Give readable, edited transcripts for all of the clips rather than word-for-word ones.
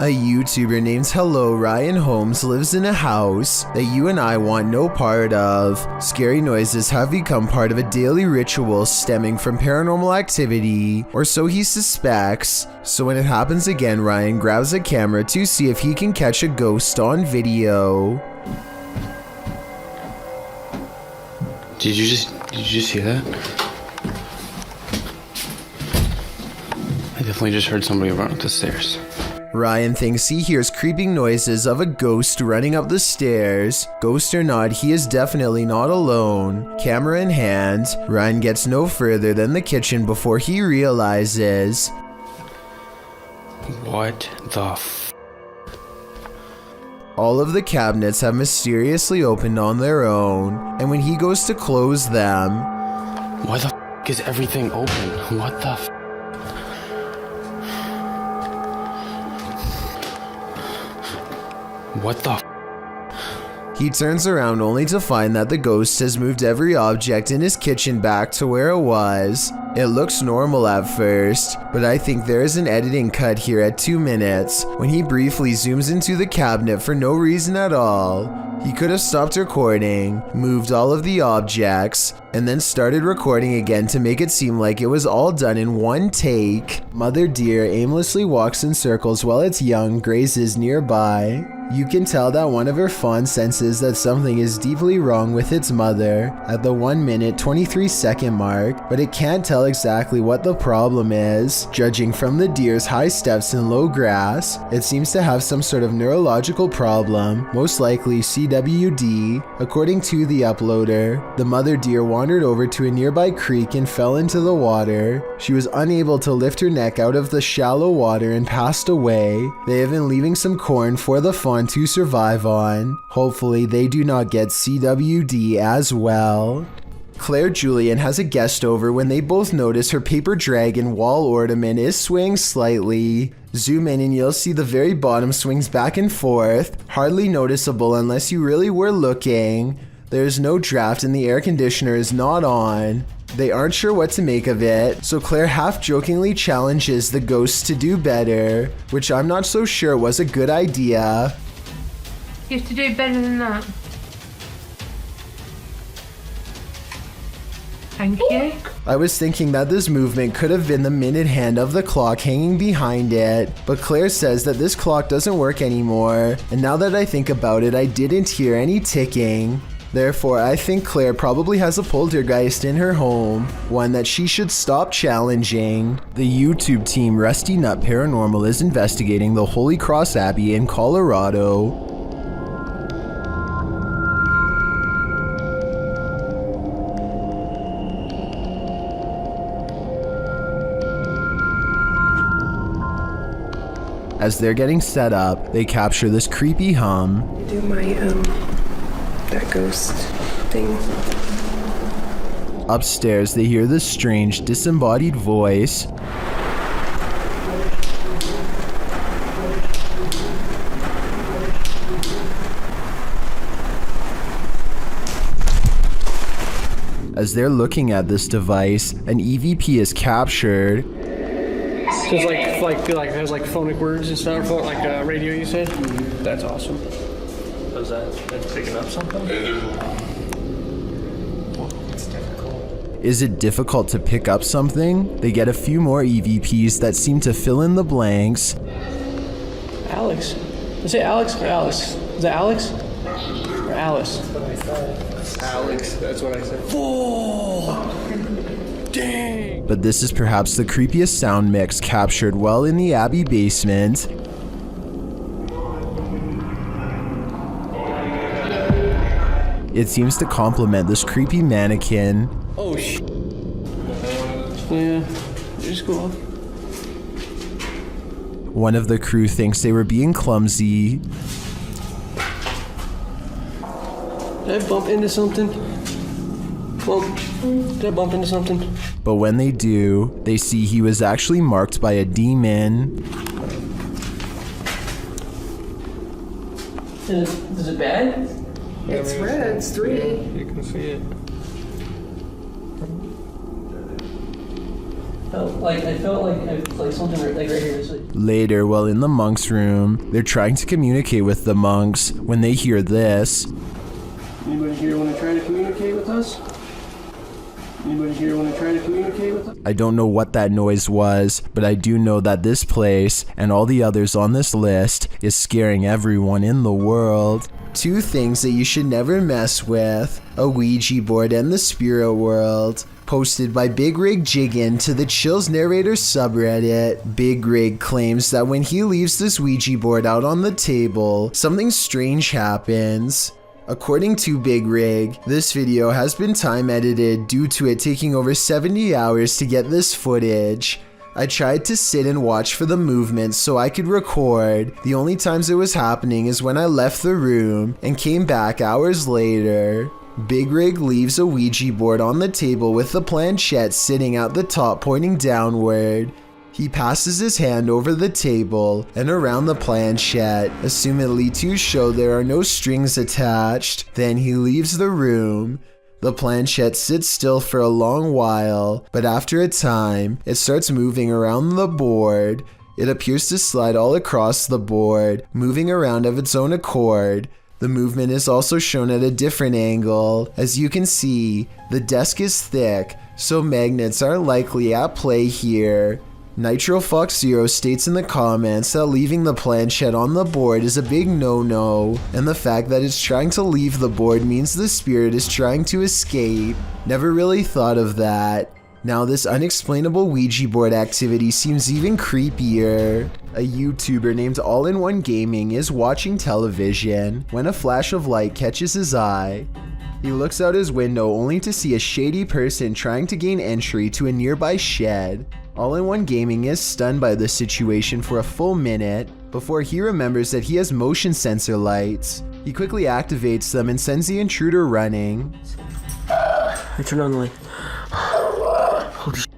A YouTuber named Hello Ryan Holmes lives in a house that you and I want no part of. Scary noises have become part of a daily ritual stemming from paranormal activity, or so he suspects. So when it happens again, Ryan grabs a camera to see if he can catch a ghost on video. Did you just hear that? I definitely just heard somebody run up the stairs. Ryan thinks he hears creeping noises of a ghost running up the stairs. Ghost or not, he is definitely not alone. Camera in hand, Ryan gets no further than the kitchen before he realizes. What the f? All of the cabinets have mysteriously opened on their own, and when he goes to close them... Why the f is everything open? What the f? What the f? He turns around only to find that the ghost has moved every object in his kitchen back to where it was. It looks normal at first, but I think there is an editing cut here at 2 minutes when he briefly zooms into the cabinet for no reason at all. He could have stopped recording, moved all of the objects, and then started recording again to make it seem like it was all done in one take. Mother deer aimlessly walks in circles while its young grazes nearby. You can tell that one of her fawns senses that something is deeply wrong with its mother at the 1-minute 23-second mark, but it can't tell exactly what the problem is. Judging from the deer's high steps and low grass, it seems to have some sort of neurological problem, most likely CWD. According to the uploader, the mother deer wandered over to a nearby creek and fell into the water. She was unable to lift her neck out of the shallow water and passed away. They have been leaving some corn for the fawn to survive on. Hopefully they do not get CWD as well. Claire Julian has a guest over when they both notice her paper dragon wall ornament is swaying slightly. Zoom in and you'll see the very bottom swings back and forth, hardly noticeable unless you really were looking. There's no draft and the air conditioner is not on. They aren't sure what to make of it, so Claire half-jokingly challenges the ghost to do better, which I'm not so sure was a good idea. You have to do better than that. Thank you. I was thinking that this movement could have been the minute hand of the clock hanging behind it, but Claire says that this clock doesn't work anymore, and now that I think about it, I didn't hear any ticking. Therefore, I think Claire probably has a poltergeist in her home, one that she should stop challenging. The YouTube team Rusty Nut Paranormal is investigating the Holy Cross Abbey in Colorado. As they're getting set up, they capture this creepy hum. Do my, that ghost thing. Upstairs, they hear this strange, disembodied voice. As they're looking at this device, an EVP is captured. So it's like it has like phonic words and stuff, like radio you said? That's awesome. So is that's picking up something? It's difficult. Is it difficult to pick up something? They get a few more EVPs that seem to fill in the blanks. Alex. Is it Alex or Alice? Is it Alex? Or Alice? That's what I said. Alex, that's what I said. Whoa! Dang! But this is perhaps the creepiest sound mix captured while in the Abbey basement. It seems to complement this creepy mannequin. Oh sh! Yeah, just go off. One of the crew thinks they were being clumsy. Did I bump into something? Did I bump into something? But when they do, they see he was actually marked by a demon. Is it bad? It's red, it's 3. You can see it. felt like something right here. Later, while in the monks' room, they're trying to communicate with the monks when they hear this. Anybody here want to try to communicate with us? Anybody here want to try to communicate with us? I don't know what that noise was, but I do know that this place and all the others on this list is scaring everyone in the world. 2 things that you should never mess with: a Ouija board and the spirit world. Posted by Big Rig Jiggin to the Chills Narrator subreddit. Big Rig claims that when he leaves this Ouija board out on the table, something strange happens. According to Big Rig, this video has been time edited due to it taking over 70 hours to get this footage. I tried to sit and watch for the movements so I could record. The only times it was happening is when I left the room and came back hours later. Big Rig leaves a Ouija board on the table with the planchette sitting at the top pointing downward. He passes his hand over the table and around the planchette, assumedly to show there are no strings attached. Then he leaves the room. The planchette sits still for a long while, but after a time, it starts moving around the board. It appears to slide all across the board, moving around of its own accord. The movement is also shown at a different angle. As you can see, the desk is thick, so magnets are likely at play here. Nitro Fox Zero states in the comments that leaving the planchette on the board is a big no-no, and the fact that it's trying to leave the board means the spirit is trying to escape. Never really thought of that. Now this unexplainable Ouija board activity seems even creepier. A YouTuber named All-in-One Gaming is watching television when a flash of light catches his eye. He looks out his window only to see a shady person trying to gain entry to a nearby shed. All-in-One Gaming is stunned by the situation for a full minute before he remembers that he has motion sensor lights. He quickly activates them and sends the intruder running. I turn on the light. Holy shit.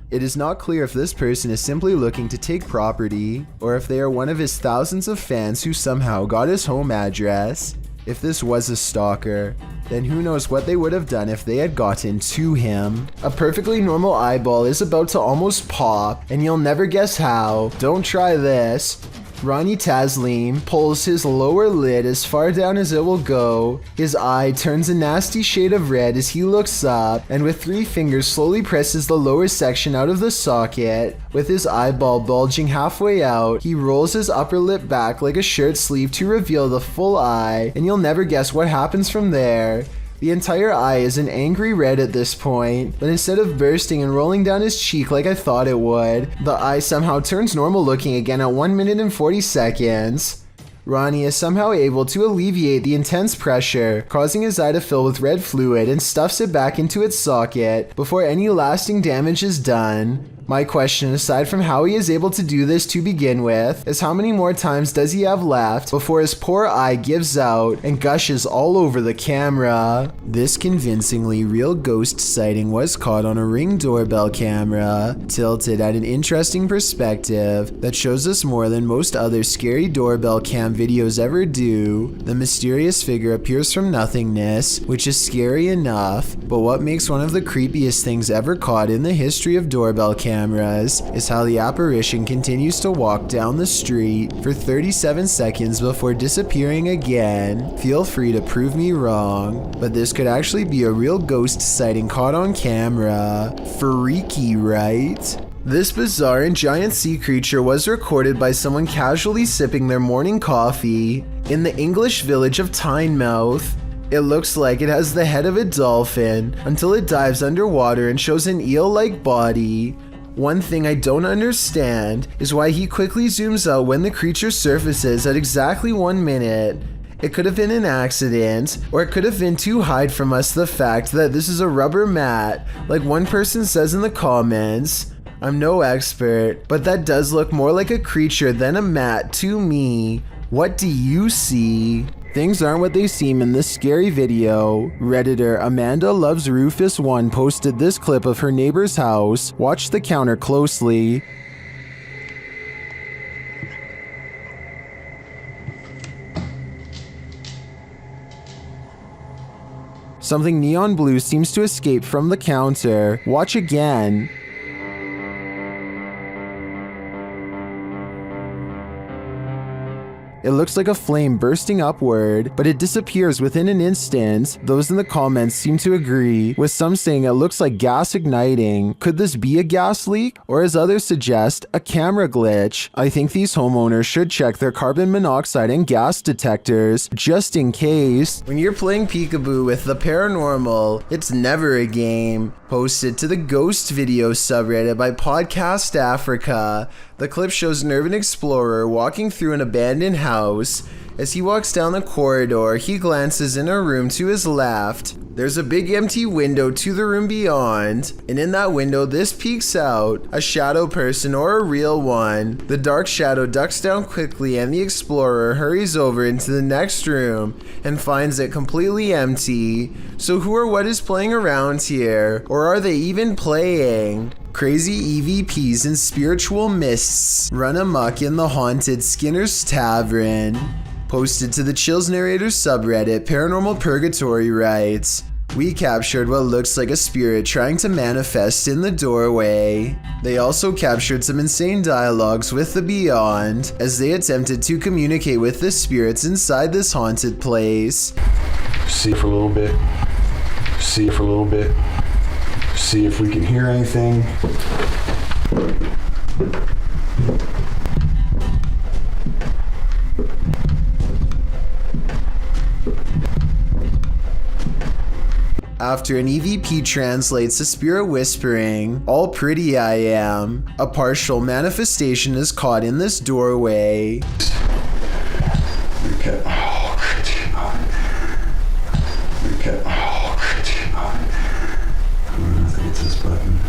It is not clear if this person is simply looking to take property or if they are one of his thousands of fans who somehow got his home address. If this was a stalker, then who knows what they would have done if they had gotten to him. A perfectly normal eyeball is about to almost pop, and you'll never guess how. Don't try this. Ronnie Taslim pulls his lower lid as far down as it will go. His eye turns a nasty shade of red as he looks up, and with 3 fingers slowly presses the lower section out of the socket. With his eyeball bulging halfway out, he rolls his upper lip back like a shirt sleeve to reveal the full eye, and you'll never guess what happens from there. The entire eye is an angry red at this point, but instead of bursting and rolling down his cheek like I thought it would, the eye somehow turns normal looking again at 1 minute and 40 seconds. Ronnie is somehow able to alleviate the intense pressure, causing his eye to fill with red fluid, and stuffs it back into its socket before any lasting damage is done. My question, aside from how he is able to do this to begin with, is how many more times does he have left before his poor eye gives out and gushes all over the camera? This convincingly real ghost sighting was caught on a Ring doorbell camera, tilted at an interesting perspective that shows us more than most other scary doorbell cam videos ever do. The mysterious figure appears from nothingness, which is scary enough, but what makes one of the creepiest things ever caught in the history of doorbell cameras is how the apparition continues to walk down the street for 37 seconds before disappearing again. Feel free to prove me wrong, but this could actually be a real ghost sighting caught on camera. Freaky, right? This bizarre and giant sea creature was recorded by someone casually sipping their morning coffee in the English village of Tynemouth. It looks like it has the head of a dolphin until it dives underwater and shows an eel-like body. One thing I don't understand is why he quickly zooms out when the creature surfaces at exactly 1 minute. It could have been an accident, or it could have been to hide from us the fact that this is a rubber mat, like one person says in the comments. I'm no expert, but that does look more like a creature than a mat to me. What do you see? Things aren't what they seem in this scary video. Redditor Amanda Loves Rufus 1 posted this clip of her neighbor's house. Watch the counter closely. Something neon blue seems to escape from the counter. Watch again. It looks like a flame bursting upward, but it disappears within an instant. Those in the comments seem to agree, with some saying it looks like gas igniting. Could this be a gas leak? Or as others suggest, a camera glitch? I think these homeowners should check their carbon monoxide and gas detectors, just in case. When you're playing peekaboo with the paranormal, it's never a game. Posted to the Ghost Video subreddit by Podcast Africa. The clip shows an urban explorer walking through an abandoned house. As he walks down the corridor, he glances in a room to his left. There's a big empty window to the room beyond, and in that window this peeks out, a shadow person or a real one. The dark shadow ducks down quickly and the explorer hurries over into the next room and finds it completely empty. So who or what is playing around here? Or are they even playing? Crazy EVPs and spiritual mists run amok in the haunted Skinner's Tavern. Posted to the Chills Narrator subreddit, Paranormal Purgatory writes, "We captured what looks like a spirit trying to manifest in the doorway." They also captured some insane dialogues with the Beyond as they attempted to communicate with the spirits inside this haunted place. See for a little bit. See for a little bit. See if we can hear anything. After an EVP translates a spirit whispering, "All pretty I am," a partial manifestation is caught in this doorway. Okay. Oh, okay. Oh, I think it's this button.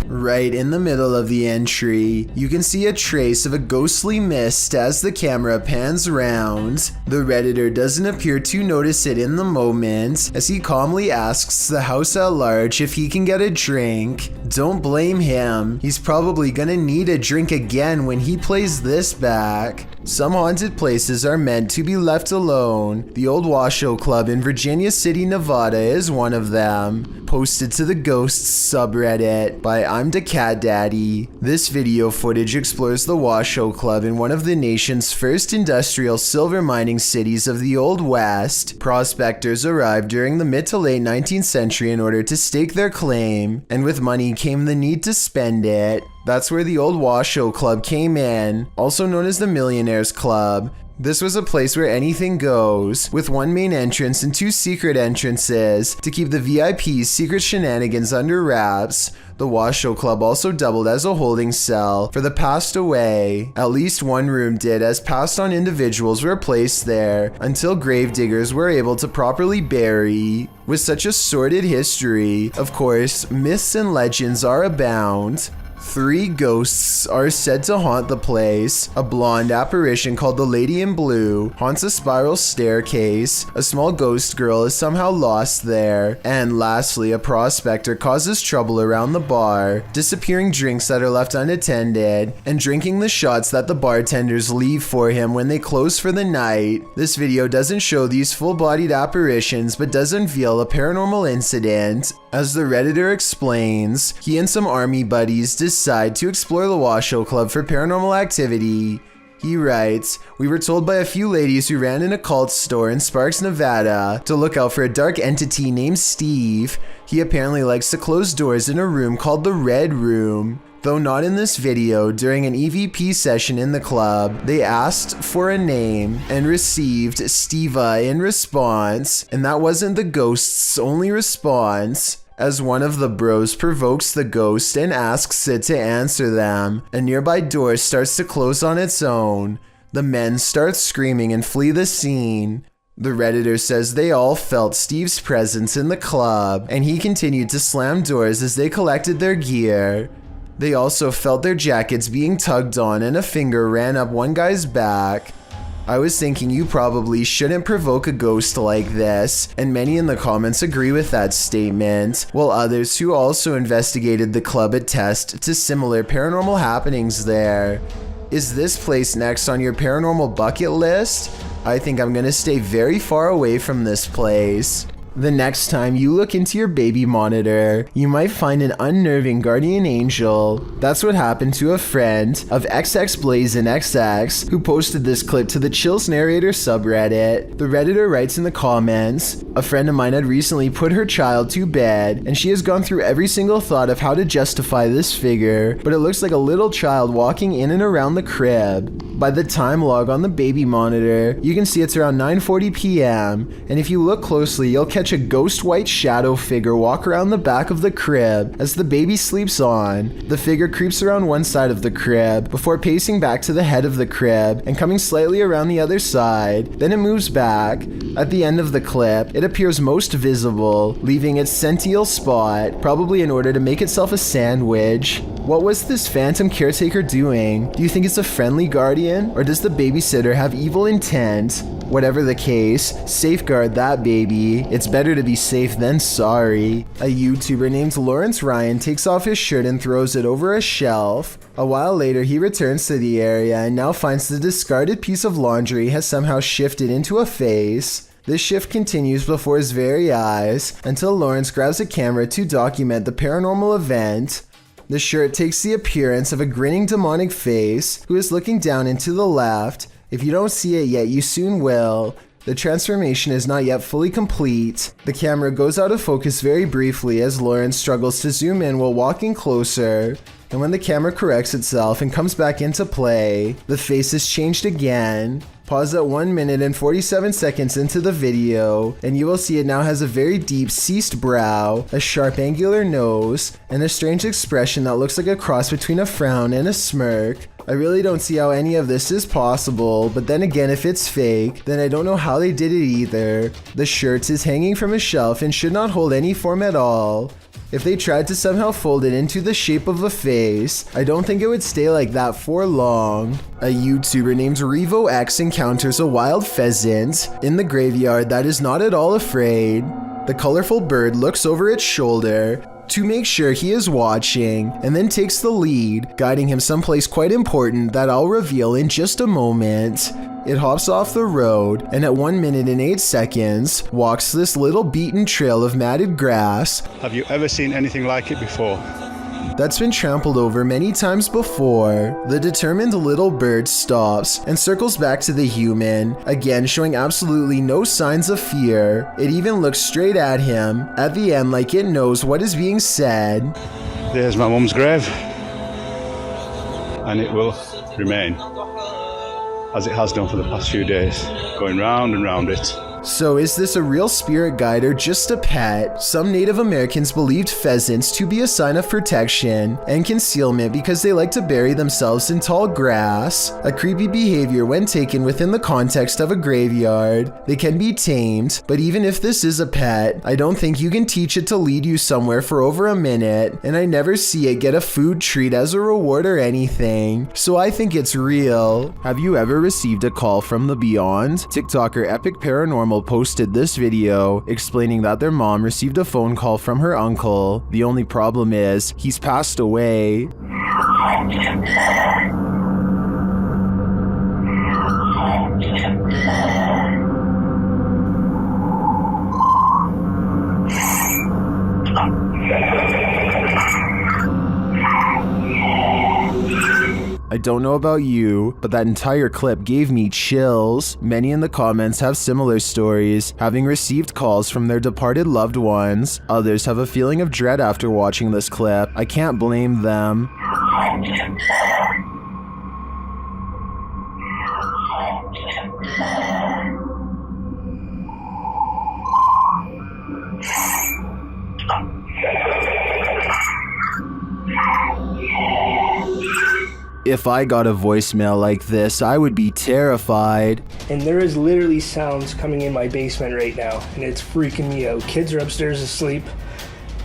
Right in the middle of the entry, you can see a trace of a ghostly mist as the camera pans round. The Redditor doesn't appear to notice it in the moment, as he calmly asks the house at large if he can get a drink. Don't blame him, he's probably gonna need a drink again when he plays this back. Some haunted places are meant to be left alone. The old Washo Club in Virginia City, Nevada is one of them. Posted to the Ghosts subreddit by I'm the Cat Daddy. This video footage explores the Washo Club in one of the nation's first industrial silver mining cities of the Old West. Prospectors arrived during the mid to late 19th century in order to stake their claim, and with money came the need to spend it. That's where the old Washo Club came in, also known as the Millionaires Club. This was a place where anything goes, with one main entrance and two secret entrances to keep the VIP's secret shenanigans under wraps. The Washo Club also doubled as a holding cell for the passed away. At least one room did, as passed on individuals were placed there until gravediggers were able to properly bury. With such a sordid history, of course, myths and legends are abound. 3 ghosts are said to haunt the place. A blonde apparition called the Lady in Blue haunts a spiral staircase. A small ghost girl is somehow lost there. And lastly, a prospector causes trouble around the bar, disappearing drinks that are left unattended, and drinking the shots that the bartenders leave for him when they close for the night. This video doesn't show these full-bodied apparitions, but does unveil a paranormal incident. As the Redditor explains, he and some army buddies decide to explore the Washo Club for paranormal activity. He writes, "We were told by a few ladies who ran an occult store in Sparks, Nevada, to look out for a dark entity named Steve. He apparently likes to close doors in a room called the Red Room." Though not in this video, during an EVP session in the club, they asked for a name and received Steva in response, and that wasn't the ghost's only response. As one of the bros provokes the ghost and asks it to answer them, a nearby door starts to close on its own. The men start screaming and flee the scene. The Redditor says they all felt Steve's presence in the club, and he continued to slam doors as they collected their gear. They also felt their jackets being tugged on, and a finger ran up one guy's back. I was thinking you probably shouldn't provoke a ghost like this, and many in the comments agree with that statement, while others who also investigated the club attest to similar paranormal happenings there. Is this place next on your paranormal bucket list? I think I'm gonna stay very far away from this place. The next time you look into your baby monitor, you might find an unnerving guardian angel. That's what happened to a friend of XXBlazinXX who posted this clip to the Chills Narrator subreddit. The Redditor writes in the comments, "A friend of mine had recently put her child to bed, and she has gone through every single thought of how to justify this figure, but it looks like a little child walking in and around the crib. By the time log on the baby monitor, you can see it's around 9:40 p.m., and if you look closely, you'll catch a ghost white shadow figure walk around the back of the crib as the baby sleeps on. The figure creeps around one side of the crib before pacing back to the head of the crib and coming slightly around the other side. Then it moves back. At the end of the clip, it appears most visible, leaving its sential spot, probably in order to make itself a sandwich. What was this phantom caretaker doing? Do you think it's a friendly guardian, or does the babysitter have evil intent? Whatever the case, safeguard that baby. It's better to be safe than sorry." A YouTuber named Lawrence Ryan takes off his shirt and throws it over a shelf. A while later, he returns to the area and now finds the discarded piece of laundry has somehow shifted into a face. This shift continues before his very eyes until Lawrence grabs a camera to document the paranormal event. The shirt takes the appearance of a grinning demonic face who is looking down and to the left. If you don't see it yet, you soon will. The transformation is not yet fully complete. The camera goes out of focus very briefly as Lawrence struggles to zoom in while walking closer. And when the camera corrects itself and comes back into play, the face is changed again. Pause at 1 minute and 47 seconds into the video, and you will see it now has a very deep ceased brow, a sharp angular nose, and a strange expression that looks like a cross between a frown and a smirk. I really don't see how any of this is possible, but then again, if it's fake, then I don't know how they did it either. The shirt is hanging from a shelf and should not hold any form at all. If they tried to somehow fold it into the shape of a face, I don't think it would stay like that for long. A YouTuber named RevoX encounters a wild pheasant in the graveyard that is not at all afraid. The colorful bird looks over its shoulder to make sure he is watching, and then takes the lead, guiding him someplace quite important that I'll reveal in just a moment. It hops off the road, and at 1 minute and 8 seconds, walks this little beaten trail of matted grass. Have you ever seen anything like it before? That's been trampled over many times before. The determined little bird stops and circles back to the human, again showing absolutely no signs of fear. It even looks straight at him, at the end like it knows what is being said. There's my mum's grave, and it will remain, as it has done for the past few days, going round and round it. So is this a real spirit guide or just a pet? Some Native Americans believed pheasants to be a sign of protection and concealment because they like to bury themselves in tall grass. A creepy behavior when taken within the context of a graveyard. They can be tamed, but even if this is a pet, I don't think you can teach it to lead you somewhere for over a minute, and I never see it get a food treat as a reward or anything, so I think it's real. Have you ever received a call from the beyond? TikToker Epic Paranormal posted this video explaining that their mom received a phone call from her uncle. The only problem is, he's passed away. I don't know about you, but that entire clip gave me chills. Many in the comments have similar stories, having received calls from their departed loved ones. Others have a feeling of dread after watching this clip. I can't blame them. If I got a voicemail like this, I would be terrified. And there is literally sounds coming in my basement right now, and it's freaking me out. Kids are upstairs asleep,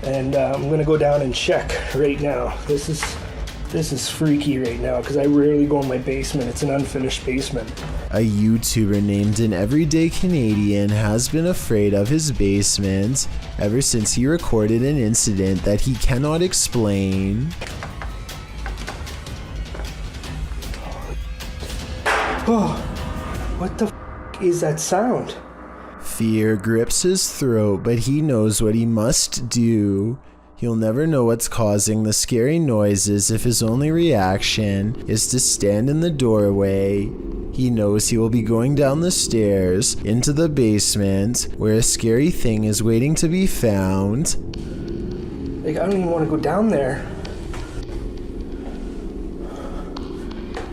and I'm gonna go down and check right now. This is freaky right now, because I rarely go in my basement. It's an unfinished basement. A YouTuber named An Everyday Canadian has been afraid of his basement ever since he recorded an incident that he cannot explain. Oh, what the f*** is that sound? Fear grips his throat, but he knows what he must do. He'll never know what's causing the scary noises if his only reaction is to stand in the doorway. He knows he will be going down the stairs into the basement where a scary thing is waiting to be found. Like, I don't even want to go down there.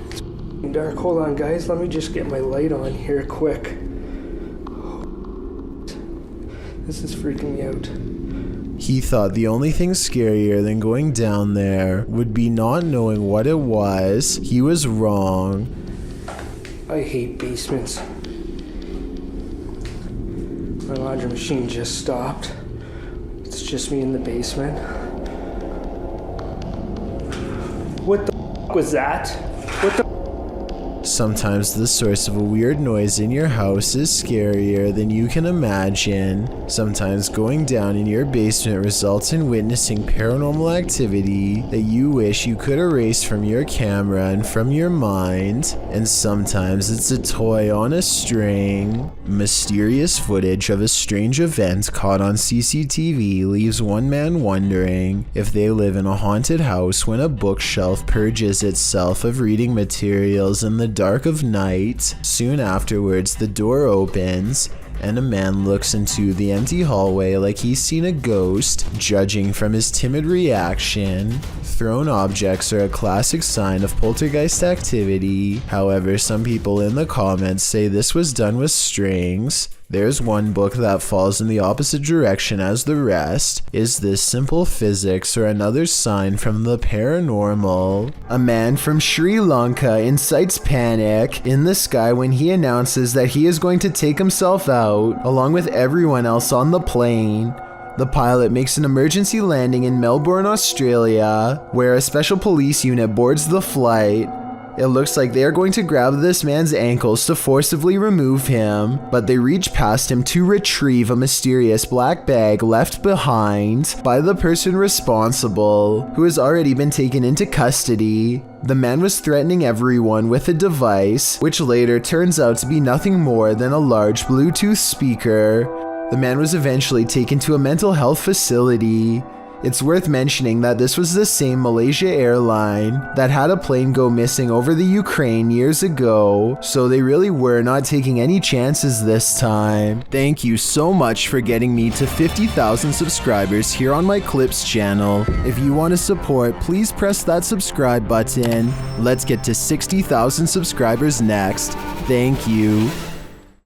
It's f***ing dark. Hold on, guys. Let me just get my light on here quick. This is freaking me out. He thought the only thing scarier than going down there would be not knowing what it was. He was wrong. I hate basements. My laundry machine just stopped. It's just me in the basement. What the f*** was that? What the Sometimes the source of a weird noise in your house is scarier than you can imagine. Sometimes going down in your basement results in witnessing paranormal activity that you wish you could erase from your camera and from your mind. And sometimes it's a toy on a string. Mysterious footage of a strange event caught on CCTV leaves one man wondering if they live in a haunted house when a bookshelf purges itself of reading materials in the dark of night. Soon afterwards, the door opens and a man looks into the empty hallway like he's seen a ghost. Judging from his timid reaction, thrown objects are a classic sign of poltergeist activity. However, some people in the comments say this was done with strings. There's one book that falls in the opposite direction as the rest. Is this simple physics or another sign from the paranormal? A man from Sri Lanka incites panic in the sky when he announces that he is going to take himself out, along with everyone else on the plane. The pilot makes an emergency landing in Melbourne, Australia, where a special police unit boards the flight. It looks like they are going to grab this man's ankles to forcibly remove him, but they reach past him to retrieve a mysterious black bag left behind by the person responsible, who has already been taken into custody. The man was threatening everyone with a device, which later turns out to be nothing more than a large Bluetooth speaker. The man was eventually taken to a mental health facility. It's worth mentioning that this was the same Malaysia airline that had a plane go missing over the Ukraine years ago, so they really were not taking any chances this time. Thank you so much for getting me to 50,000 subscribers here on my Clips channel. If you want to support, please press that subscribe button. Let's get to 60,000 subscribers next. Thank you.